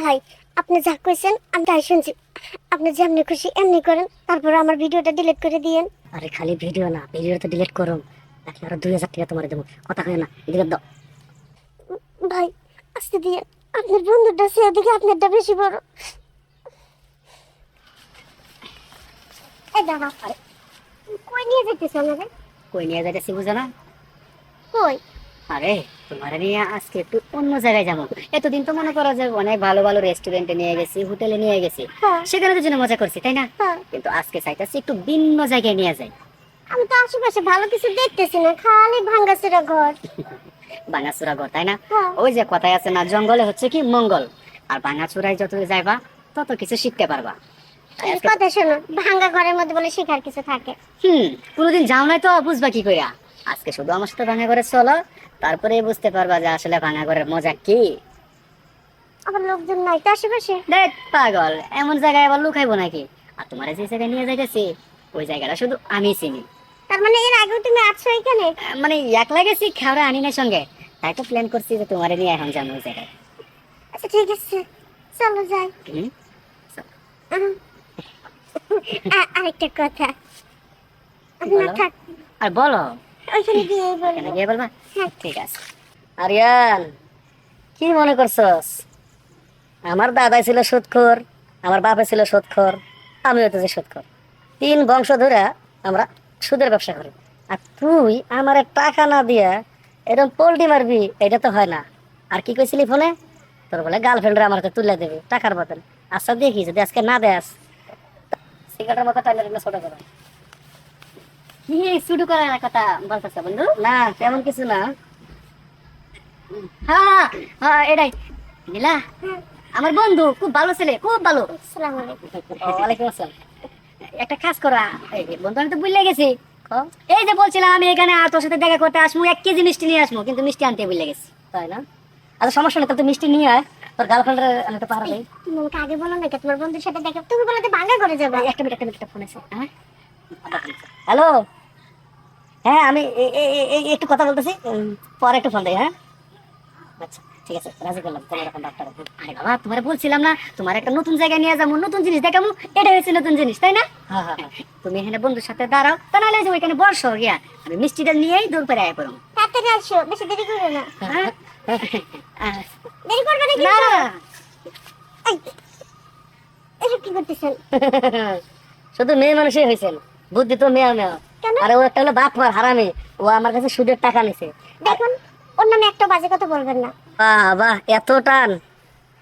ভাই, আপনি যা কইছেন আমি তাই শুনছি। আপনি যেমনি খুশি এমনি করেন, তারপর আমার ভিডিওটা ডিলিট করে দিয়েন। আরে খালি ভিডিও না, ভিডিও তো ডিলিট করুম, নাকি আরো 2000 টাকা তোমার দেবো। কথা হয় না, ডিলিট দাও। ভাই, আস্তে দিয়েন। আপনার বন্ধুটা সে ওদিকে আপনারটা বেশি বড়। এই দাঁড়া, কই নিয়ে যেতেছ আমাকে? কই নিয়ে যাইতেছি বুঝো না? কই? আরে তোমার নিয়ে আজকে একটু অন্য জায়গায় যাবো। এতদিন তো মনে করো যে অনেক ভালো ভালো রেস্টুরেন্টে নিয়ে গেছি, হোটেলে নিয়ে গেছি, হ্যাঁ সেখানে তো জন্য মজা করছি, তাই না? হ্যাঁ। কিন্তু আজকে চাইতেছি একটু ভিন্ন জায়গায় নিয়ে যাই। আমি তো আশেপাশে ভালো কিছু দেখতেছি না, খালি ভাঙ্গাচোরা ঘর। ভাঙাচুরা ঘর, তাই না? হ্যাঁ। ওই যে কথায় আছে না, জঙ্গলে হচ্ছে কি মঙ্গল। আর ভাঙাচুরায় যত যাইবা তত কিছু শিখতে পারবা। তাই এই আজকে কথা শোনো, ভাঙ্গা ঘরের মধ্যে বলে শেখার কিছু থাকে? কোনোদিন যাও নাই তো বুঝবা কি কইরা। আজকে শুধু আমার সাথে ভাঙা ঘরে চলো, তারপরে বুঝতে পারবা যে আসলে ভাঙা ঘরের মজা কি। আবার লোকজন নাই তো আশেপাশে? দেখ পাগল, এমন জায়গায় আবার লুকাইবো নাকি? আর তোমার যে জায়গায় নিয়ে যাইতেছি, ওই জায়গাটা শুধু আমি চিনি। তার মানে এর আগেও তুমি আছো এখানে? মানে একলা গেছি, খাওয়া আনি না সঙ্গে। তাই তো প্ল্যান করছি যে তোমারে নিয়ে এখন যাবো ওই জায়গায়। আচ্ছা ঠিক আছে, চলো যাই। হুম, উম, আরেকটা কথা, না বলো। থাক, আর বলো। ওইখানে গিয়ে কেন বলবো। গিয়ে বলবা? হ্যাঁ। ঠিক আছে। আরিয়ান, কি মনে করছস? আমার দাদাই ছিল সুদখোর, আমার বাপে ছিল সুদখোর, আমিও তো যে সুদখোর। 3 বংশ ধরে আমরা সুদের ব্যবসা করি। আর তুই আমার টাকা না দিয়া এরকম পোল্টি মারবি, এটা তো হয় না। আর কি কইছিলি ফোনে? তোর বলে গার্লফ্রেন্ডরা আমার হাতে তুলে দেবে টাকার বদলে। আচ্ছা দেখি যদি আজকে না দেস, সিগারেটের মতো টাইলে ছোট করো। কি শুরু করার কথা বলতেছ বন্ধু? না তেমন কিছু না। হ্যাঁ হ্যাঁ, এটাই নীলা, আমার বন্ধু খুব ভালো ছেলে, খুব ভালো। আসসালামু আলাইকুম। ওয়ালাইকুম আসসালাম। একটা কাজ করা, এই যে বন্ধু আমি তো ভুলে গেছি। এই যে বলছিলাম আমি এখানে তোর সাথে দেখা করতে আসবো, 1 কেজি মিষ্টি নিয়ে আসবো, কিন্তু মিষ্টি আনতে ভুলে গেছি। তাই না? আচ্ছা সমস্যা নেই, তো মিষ্টি নিয়ে আয়, তোর গার্লফ্রেন্ডের আমি তো পাহারা দেই। তুমি আমাকে আগে বলো না, তোমার বন্ধুর সাথে দেখা, তুমি বলো তো ভাঙ্গা করে যাবো। একটা মিনিট ফোন আছে। হ্যাঁ, হ্যালো। হ্যাঁ আমি একটু কথা বলতেছি, পরে একটু ফোন দেয়। হ্যাঁ আচ্ছা ঠিক আছে, রাজি করলাম। তোমার এখন ডাক্তার। আরে বাবা, তোমার বলছিলাম না তোমার একটা নতুন জায়গায় নিয়ে যাবো, নতুন জিনিস দেখাবো। এটা হচ্ছে নতুন জিনিস, তাই না? হ্যাঁ হ্যাঁ, তুমি এখানে বন্ধুর সাথে দাঁড়াও, তা নাহলে যে ওইখানে বসো গিয়া, আমি মিষ্টিটা নিয়েই দূর করে আয় পড়ো। তাড়াতাড়ি আসো, বেশি দেরি করো না। হ্যাঁ? দেরি করবে না না কিন্তু। না। এই, এসব কি করতেছেন? শুধু মেয়ে মানুষই হয়েছেন, বুদ্ধি তো মেয়া মেয়া। কেন? আরে ও একটা হলো বাপ মার হারামি, ও আমার কাছে সুদের টাকা নিছে। দেখুন, ওর নামে একটা বাজে কথা বলবেন না। বাহ বাহ, এত টান।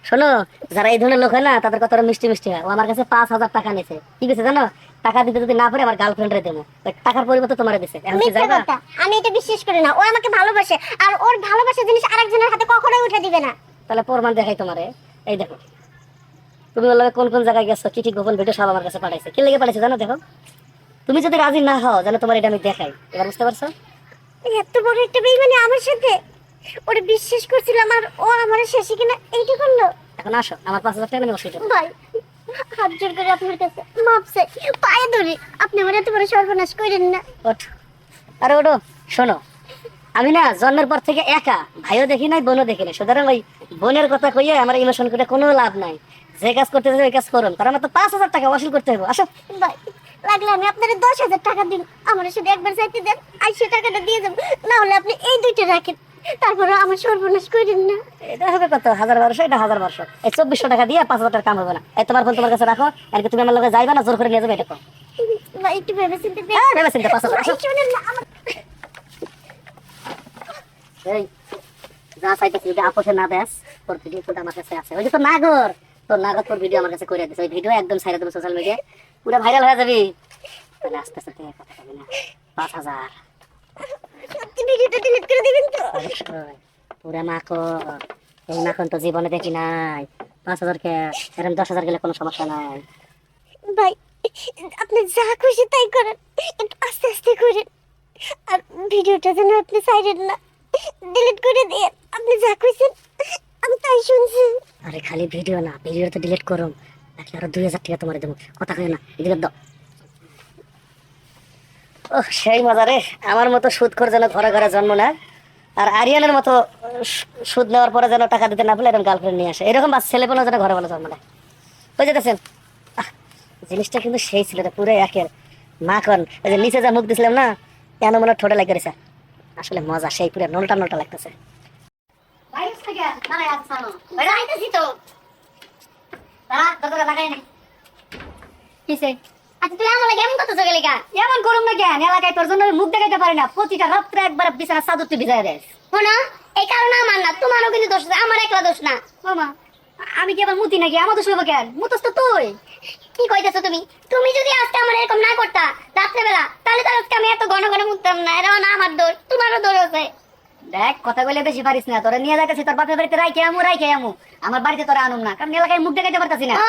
শোনো, যারা এই ধরনের লোক হয় না তাদের কথা মিষ্টি মিষ্টি হয়। ও আমার কাছে 5,000 টাকা নিছে, কি দিছে জানো? টাকা দিতে যদি না পারে আমার গার্লফ্রেন্ড রে দেবো, ওই টাকার পরিবর্তে তোমারে দিছে। এখন কি মিথ্যা যাবা? কথা, আমি এটা বিশ্বাস করি না। ও আমাকে ভালোবাসে, আর ওর ভালোবাসার জিনিস আরেকজনের হাতে কখনোই উঠে দিবে না। তাহলে প্রমাণ দেখাই তোমারে। এই দেখো, তুমি ওর লগে কোন কোন জায়গায় গেছো, চিঠি গোপন ভিডিও সব আমার কাছে পাঠাইছে। কি লেগে পাঠাইছে জানো? দেখো, তুমি যদি রাজি না হও জানো তোমার এটা আমি দেখাই। এবার বুঝতে পারছো? এত বড় একটা বেইমানি আমার সাথে! ওরে বিশ্বাস করছিলাম, আর ও আমার শেষে কিনা এইটা করলো। এখন আসো, আমার 5,000 টাকা আমি অসুবিধা। ভাই, হাত জোর করে আপনার কাছে মাপ চাই, পায়ে ধরি, আপনি আমার এত বড় সর্বনাশ করেন না। ওঠ, আরে ওঠো। শোনো, আমি না জন্মের পর থেকে একা, ভাইও দেখি নাই বোনও দেখি নাই, সুতরাং ওই বোনের কথা কইয়ে আমার ইমোশন করে কোনো লাভ নাই। যে কাজ করতে চাই ওই কাজ করুন, কারণ আমার তো 5,000 টাকা ওয়াসুল করতে হবে। আসো। ভাই, লাগলে আমি আপনার 10,000 টাকা দিন, আমার শুধু একবার চাইতে দেন, আইসে টাকাটা দিয়ে যাবো। না হলে আপনি এই দুইটা রাখেন, তারপরে আমার সর্বনাশ করেন না। এটা হবে কত? 1,000-1,200, এটা 1,000-1,200, এই 2,400 টাকা দিয়ে 5,000 টাকা কাম হবে না। এই তোমার ফোন তোমার কাছে রাখো, আর কি তুমি আমার লগে যাইবা না জোর করে নিয়ে যাবে? এটা কো। ভাই, একটু ভেবে চিন্তে দেন। হ্যাঁ ভেবে চিন্তা 5,000। আসো। শুনেন না আমার। এই যা চাইতেছি যদি আপসে না দেস, তোর ভিডিও তো আমার কাছে আছে। ওই যে তোর নাগর, তোর নাগর তোর ভিডিও আমার কাছে করে দিছে। ওই ভিডিও একদম ছাইরা দেবো সোশ্যাল মিডিয়ায়, পুরো ভাইরাল হয়ে যাবি। তাহলে আস্তে আস্তে থেকে কথা কবি না। 5,000 আপনি ভিডিওটা ডিলিট করে দিবেন তো? অবশ্যই। পুরা নাকর, এই নাকন তো জীবনে দেখি নাই। 5,000 কে এরকম 10,000 গেলে কোনো সমস্যা নাই। ভাই, আপনি যা খুশি তাই করেন, একটু আস্তে আস্তে করেন। আর ভিডিওটা যেন আপনি সাইডেন না, ডিলিট করে দিয়ে। আপনি যা কইছেন আমি তাই শুনছি। আরে খালি ভিডিও না, ভিডিও তো ডিলিট করুম, নাকি আরো 2,000 টাকা তোমার দেবো। কথা কই না, ডিলিট দাও। ওহ সেই মজা রে, আমার মতো সুদখোর যেন ঘরে ঘরে জন্ম নেয়। আর আরিয়ানের মতো সুদ নেওয়ার পরে যেন টাকা দিতে না পেলে এরকম গার্লফ্রেন্ড নিয়ে আসে, এরকম ছেলে পেলে যেন ঘরে বলে জন্ম নেয়। বুঝে যেতেছেন? জিনিসটা কিন্তু সেই ছিল না, পুরো একের মাখন। ওই যে নিচে যা মুখ দিছিলাম না, কেন মনে হয় ঠোঁটে লাগে গেছে। আসলে মজা সেই, পুরো নলটা নলটা লাগতেছে। আচ্ছা তুই আমার লাগে এমন করতেছো গেলে কা? এমন করুম না কেন, এলাকায় তোর জন্য আমি মুখ দেখাইতে পারি না, প্রতিটা রাত্রে একবার বিছানা চাদর তুই ভিজাই দেয়। শোনো, এই কারণে আমার না, তোমারও কিন্তু দোষ আছে, আমার একলা দোষ না। মামা আমি কি আবার মুতি নাকি? আমার তো শুভ কেন, মুতস তো তুই। কি কইতেছো তুমি? তুমি যদি আজকে আমার এরকম না করতা রাত্রেবেলা, তাহলে তো আজকে আমি এত ঘন ঘন মুততাম না। এরাও না আমার দোষ, তোমারও দোষ আছে। দেখ কথা বলে বেশি পারিস না, তোরা নিয়ে যাইতেছি তোর বাপের বাড়িতে, রাইখে আমু আমার বাড়িতে তোরা আনুম না, কারণ এলাকায় মুখ দেখাইতে পারতাছি না। ও,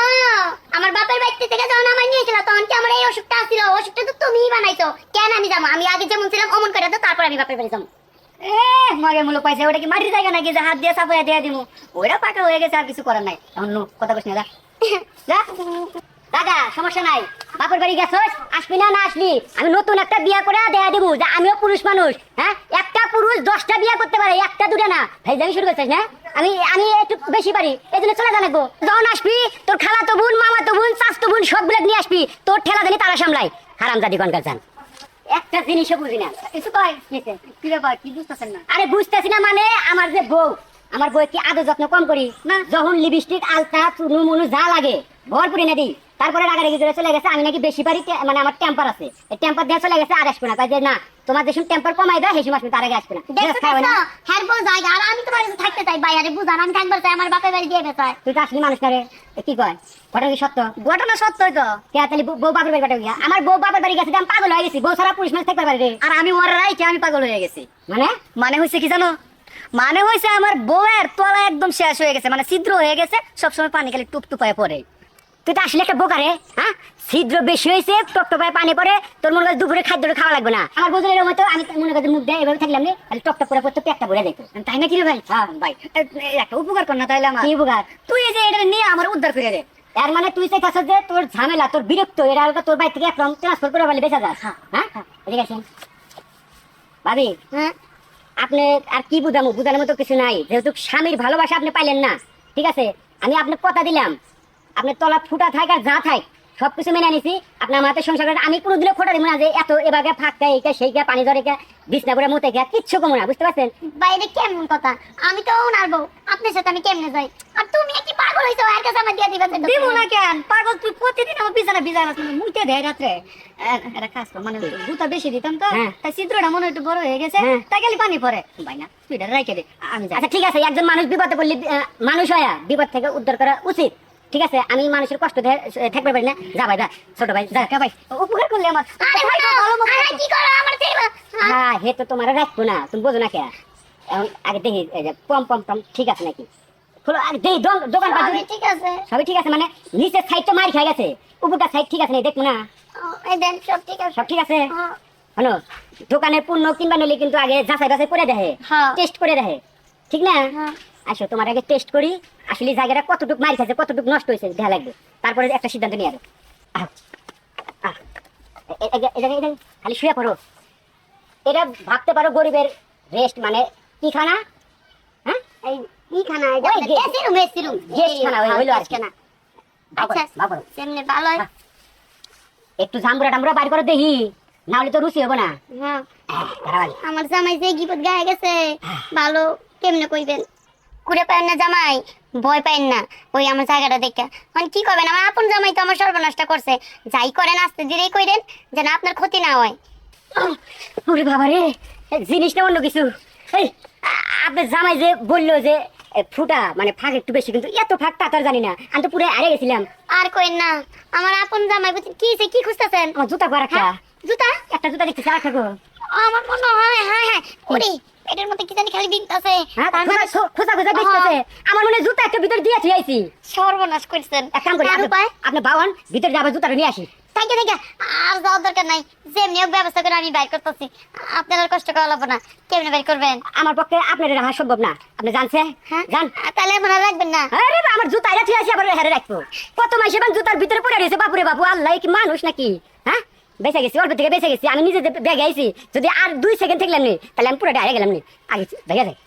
আমার বাপের বাড়িতে থেকে যখন আমার নিয়েছিল তখন কি আমার এই অসুখটা আসছিল? অসুখটা তো তুমিই বানাইছো। কেন আমি যাবো? আমি আগে যেমন ছিলাম অমন করে তো তারপর আমি বাপের বাড়ি যাবো। মরে মূল্য পাইছে, ওটা কি মাটির জায়গা নাকি যে হাত দিয়ে সাফাইয়া দিয়ে দিমু? ওইটা পাকা হয়ে গেছে, আর কিছু করার নাই। এখন কথা কইস না, যা যা। দাদা সমস্যা নাই, বাপের বাড়ি গেছস, আসবি না আসলি আমি নতুন একটা বিয়া করে দেয়া দেবো যে আমিও পুরুষ মানুষ। হ্যাঁ, একটা পুরুষ 10টা বিয়া করতে পারে, একটা দুটা না। ভাই যাবি শুরু করছিস না? আমি আমি একটু বেশি পারি, এই জন্য চলে জানাবো। যখন আসবি তোর খালাতো বোন, মামাতো বোন, চাচতো বোন সবগুলো নিয়ে আসবি, তোর ঠেলা জানি তারা সামলাই। হারামজাদি গনকার জান, একটা জিনিসও বুঝি না। কিছু কয় কি ব্যাপার, কি বুঝতেছেন না? আরে বুঝতেছি না মানে, আমার যে বউ, আমার বউ কি আদর যত্ন কম করি না? যখন লিপস্টিক, আলতা, চুনু মুনু যা লাগে ভরপুর এনে দিই, তারপরে রাগারাগি করে চলে গেছে আমি নাকি বেশি পারি, মানে আমার টেম্পার আছে, এই টেম্পার দিয়ে চলে গেছে। আর আসবে না, তাই যে না তোমার যেসব টেম্পার কমাই দেয় সেই সময় আসবে, তার আগে আসবে না। হ্যাঁ বল জায়গা, আর আমি তোমার কাছে থাকতে চাই বাইরে, বুঝান আমি থাকবার চাই, আমার বাপের বাড়ি দিয়ে বেচায়। তুই তো আসলি মানুষ না রে, কি কয় ঘটনা কি সত্য? ঘটনা সত্যই তো। কে তাহলে বউ বাপের বাড়ি গিয়া? আমার বউ বাপের বাড়ি গেছে, আমি পাগল হয়ে গেছি। বউ ছাড়া পুরুষ মানুষ থাকতে পারে রে? আর আমি ওর রাইকে আমি পাগল হয়ে গেছি। মানে মানে হয়েছে কি জানো? মানে হয়েছে আমার বউয়ের তলা একদম শেষ হয়ে গেছে, মানে ছিদ্র হয়ে গেছে, সবসময় পানি খালি টুপ টুপায় পড়ে। তুই তো আসলে একটা বোকা রে। হ্যাঁ, ছিদ্র বেশি হয়েছে, টপ টপায় পানি পড়ে, তোর মনে হয় দুপুরে খাদ্যটা খাওয়া লাগবে না। আমার বোঝার এরকম হতো, আমি মনে করি মুখ দেয় এভাবে থাকলাম রে, খালি টপ টপ করে পড়তো, পেটটা ভরে যেত। তাই না কি রে ভাই? হ্যাঁ ভাই, একটা উপকার কর না তাহলে। আমার কি উপকার? তুই এই যে এটা নিয়ে আমার উদ্ধার করে দে। এর মানে তুই চাইছিস যে তোর ঝামেলা, তোর বিরক্ত, এটা তোর বাড়ি থেকে একদম ট্রান্সফার করে বলে বেঁচে যাস। হ্যাঁ, এদিকে আসেন ভাবি। হ্যাঁ, আপনি আর কি বুঝামো, বুঝানোর মতো কিছু নাই। যেহেতু স্বামীর ভালোবাসা আপনি পাইলেন না, ঠিক আছে, আমি আপনাকে কথা দিলাম, আপনার তলা ফুটা থাক আর যা থাক সবকিছু মেনে নিছি। আপনার আমার হাতে সংসার করেন, আমি কোনোদিনও খোটা দিব না যে এত এবার ফাঁকা এইটা সেইটা পানি ধরে বিছনা করে মতে গিয়া কিচ্ছু কমো না, বুঝতে পারছেন? বাইরে কেমন কথা? আমি তো ওনার বউ, আপনার সাথে আমি কেমনে যাই? আর তুমি কি পাগল হইছো? আর কাছে আমার দিয়ে দিবা? দিব না কেন? পাগল তুই প্রতিদিন আমার বিছানা বিছানা মুইতে দেয় রাত্রে। এটা কাজ কর, মানে দুটা বেশি দিতাম তো, তাই ছিদ্রটা মনে একটু বড় হয়ে গেছে, তাই খালি পানি পড়ে। ভাই না তুই এটা রাইখে দে, আমি যাই। আচ্ছা ঠিক আছে, একজন মানুষ বিপদে পড়লে মানুষ হয়া বিপদ থেকে উদ্ধার করা উচিত, ঠিক আছে? আমি মানুষের কষ্ট থাকতে পারি না। যা ভাই, যা ছোট ভাই, যা ভাই, উপকার করলে আমার। কি করো আমার? হ্যাঁ, হে তো তোমার রাখবো না, তুমি বোঝো না কে? এখন আগে দেখি পম পম টম ঠিক আছে নাকি, খোলো আগে দেখি। দোকান ঠিক আছে, সবই ঠিক আছে, মানে নিচের সাইডটা মার খাই গেছে, উপরটা সাইড ঠিক আছে না, দেখবো না? এই দেন সব ঠিক আছে, সব ঠিক আছে। হলো, দোকানে পণ্য কিনবা নিলে কিন্তু আগে যাচাই বাছাই করে দেখে, টেস্ট করে দেখে, ঠিক না? আসো তোমার আগে টেস্ট করি, আসলে জায়গাটা কতটুকু মার খাইছে, কতটুকু নষ্ট হয়েছে দেখা লাগবে, তারপরে একটা সিদ্ধান্ত নিয়ে আসবে। খালি শুয়ে পড়ো, এটা ভাবতে পারো গরিবের রেস্ট, মানে কি খানা? হ্যাঁ, এই কি খানা? ওই গেছিরু মেছিরু গেস্ট খানা হইলো আর কেনা। আচ্ছা সেমনে ভালো হয়। একটু জাম্বুরা টাম্বুরা বাইর করে দেখি, না হলে তো রুচি হবো না। হ্যাঁ, আমার জামাই যে গিবত গায়ে গেছে, ভালো কেমনে কইবেন? কুড়ে পায় না জামাই, ভয় পাইন না, ওই আমার জায়গাটা দেখে। মানে কি করবেন, আমার আপন জামাই তো আমার সর্বনাশটা করছে। যাই করেন আস্তে ধীরেই কইরেন, যেন আপনার ক্ষতি না হয়। ওরে বাবা রে, জিনিসটা অন্য কিছু। এই আপনার জামাই যে বললো যে ফুটা মানে ফাঁক একটু বেশি, কিন্তু এত ফাঁক তা জানি না, আমি তো পুরো হারিয়ে গেছিলাম। আর কইন না, আমার আপন জামাই বুঝছেন কি কি খুঁজতেছেন? আমার জুতা পরা একটা, জুতা একটা জুতা দেখতেছি আর থাকো। আমার মনে হয় হ্যাঁ হ্যাঁ ওরে পেটের মধ্যে কি জানি খালি বিনতাছে। খোঁজা খোঁজা দেখতেছে, আমার মনে হয় জুতা একটা ভিতর দিয়ে থুইছি। সর্বনাশ করছেন। এক কাম করি, আপনি বাওয়ান ভিতর যাবে, জুতাটা নিয়ে আসি। Thank you. আর যাওয়ার দরকার নাই, যেমনি হোক ব্যবস্থা করে আমি বাইর করতেছি। আপনার আর কষ্ট করা লাগবে না। কেমনে বাইর করবেন? আমার পক্ষে আপনার রাখা সম্ভব না, আপনি জানছেন? হ্যাঁ জান, তাহলে মনে রাখবেন না। আরে আমার জুতা এটা ঠিক আছে, আবার হেরে রাখবো। কত মাসে জুতার ভিতরে পড়ে রয়েছে, বাপুরে বাপু, আল্লাহ কি মানুষ নাকি? হ্যাঁ, বেঁচে গেছি, অল্প থেকে বেঁচে গেছি, আমি নিজে ব্যাগে আইছি, যদি আর 2 সেকেন্ড থাকলাম নি তাহলে আমি পুরোটা হারিয়ে গেলাম নি, আগে দেখা যায়।